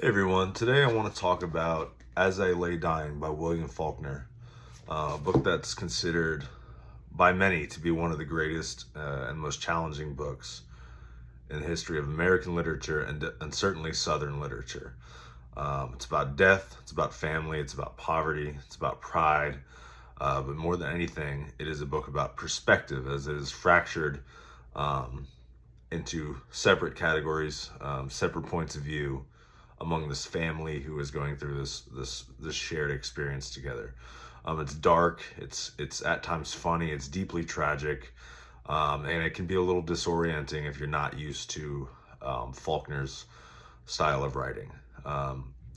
Hey everyone, today I want to talk about As I Lay Dying by William Faulkner, a book that's considered by many to be one of the greatest and most challenging books in the history of American literature and certainly Southern literature. It's about death, it's about family, it's about poverty, it's about pride, but more than anything, it is a book about perspective as it is fractured um, into separate categories, separate points of view among this family who is going through this shared experience together. It's dark. It's at times funny. It's deeply tragic, and it can be a little disorienting if you're not used to Faulkner's style of writing.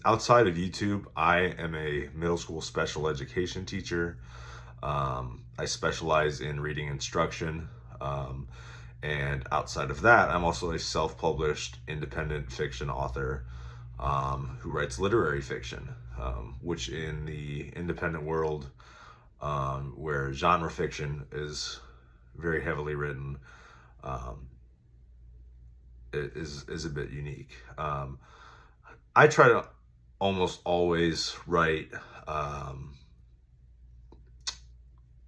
Outside of YouTube, I am a middle school special education teacher. I specialize in reading instruction. And outside of that, I'm also a self-published independent fiction author who writes literary fiction, which in the independent world, where genre fiction is very heavily written, um, is a bit unique. I try to almost always write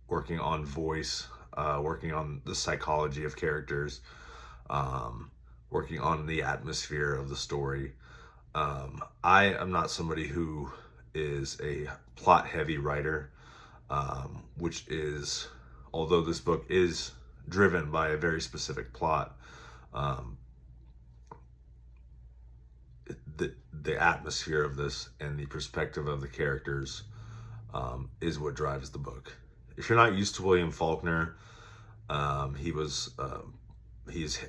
working on voice, working on the psychology of characters, working on the atmosphere of the story. I am not somebody who is a plot heavy writer, which is, although this book is driven by a very specific plot, um, the atmosphere of this and the perspective of the characters is what drives the book. If you're not used to William Faulkner, he was he's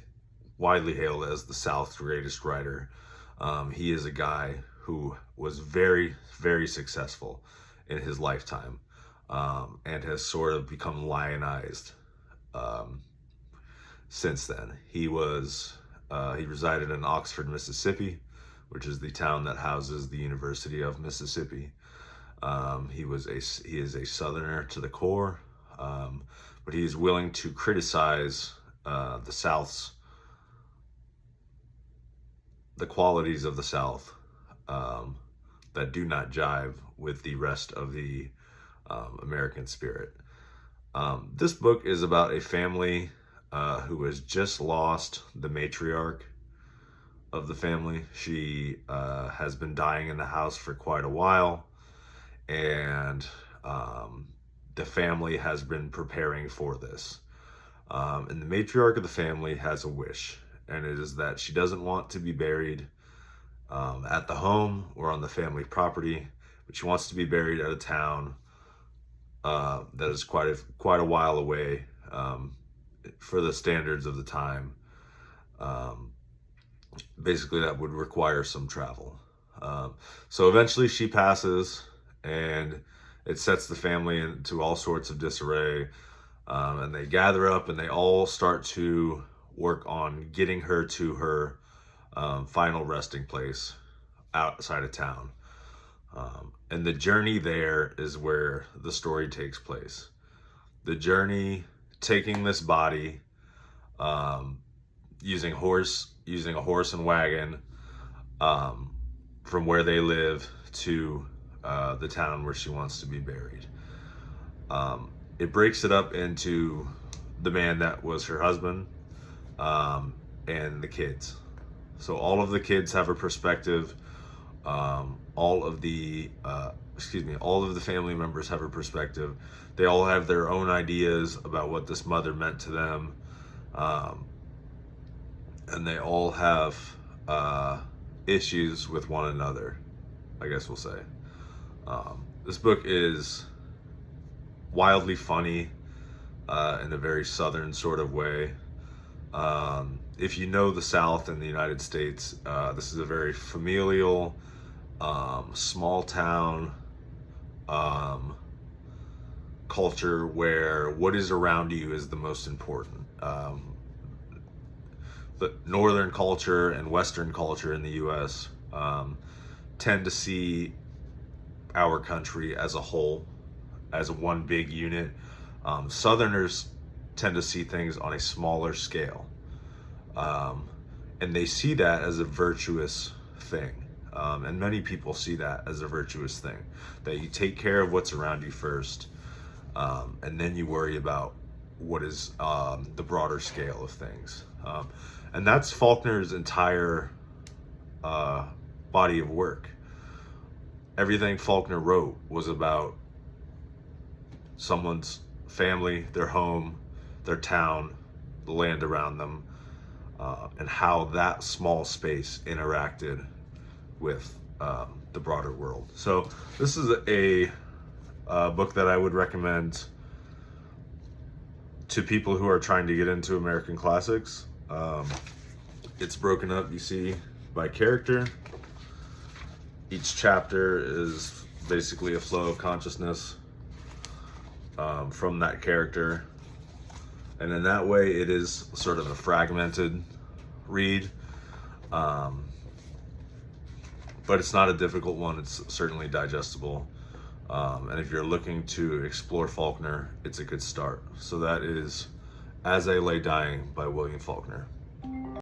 widely hailed as the South's greatest writer. He is a guy who was very, very successful in his lifetime, and has sort of become lionized um, since then. He resided in Oxford, Mississippi, which is the town that houses the University of Mississippi. He is a Southerner to the core, but he is willing to criticize the qualities of the South that do not jive with the rest of the American spirit. This book is about a family who has just lost the matriarch of the family. She has been dying in the house for quite a while, and the family has been preparing for this. And the matriarch of the family has a wish, and it is that she doesn't want to be buried at the home or on the family property, but she wants to be buried at a town that is quite a while away for the standards of the time. Um, Basically, that would require some travel. So eventually, she passes, and it sets the family into all sorts of disarray. And they gather up and they all start to work on getting her to her final resting place outside of town. And the journey there is where the story takes place. The journey taking this body, um, using a horse and wagon, from where they live to the town where she wants to be buried. It breaks it up into the man that was her husband, and the kids. So all of the kids have a perspective. All of the family members have a perspective. They all have their own ideas about what this mother meant to them, and they all have issues with one another, I guess we'll say. This book is wildly funny in a very Southern sort of way. If you know the South and the United States, this is a very familial, small town culture where what is around you is the most important. The Northern culture and Western culture in the U.S. Tend to see our country as a whole, as one big unit. Southerners tend to see things on a smaller scale, and they see that as a virtuous thing. And many people see that as a virtuous thing, that you take care of what's around you first, and then you worry about what is the broader scale of things. And that's Faulkner's entire body of work. Everything Faulkner wrote was about someone's family, their home, their town, the land around them, and how that small space interacted with the broader world. So this is a book that I would recommend to people who are trying to get into American classics. It's broken up, you see, by character. Each chapter is basically a flow of consciousness from that character. And in that way, it is sort of a fragmented read. But it's not a difficult one. It's certainly digestible. And if you're looking to explore Faulkner, it's a good start. So that is As I Lay Dying by William Faulkner.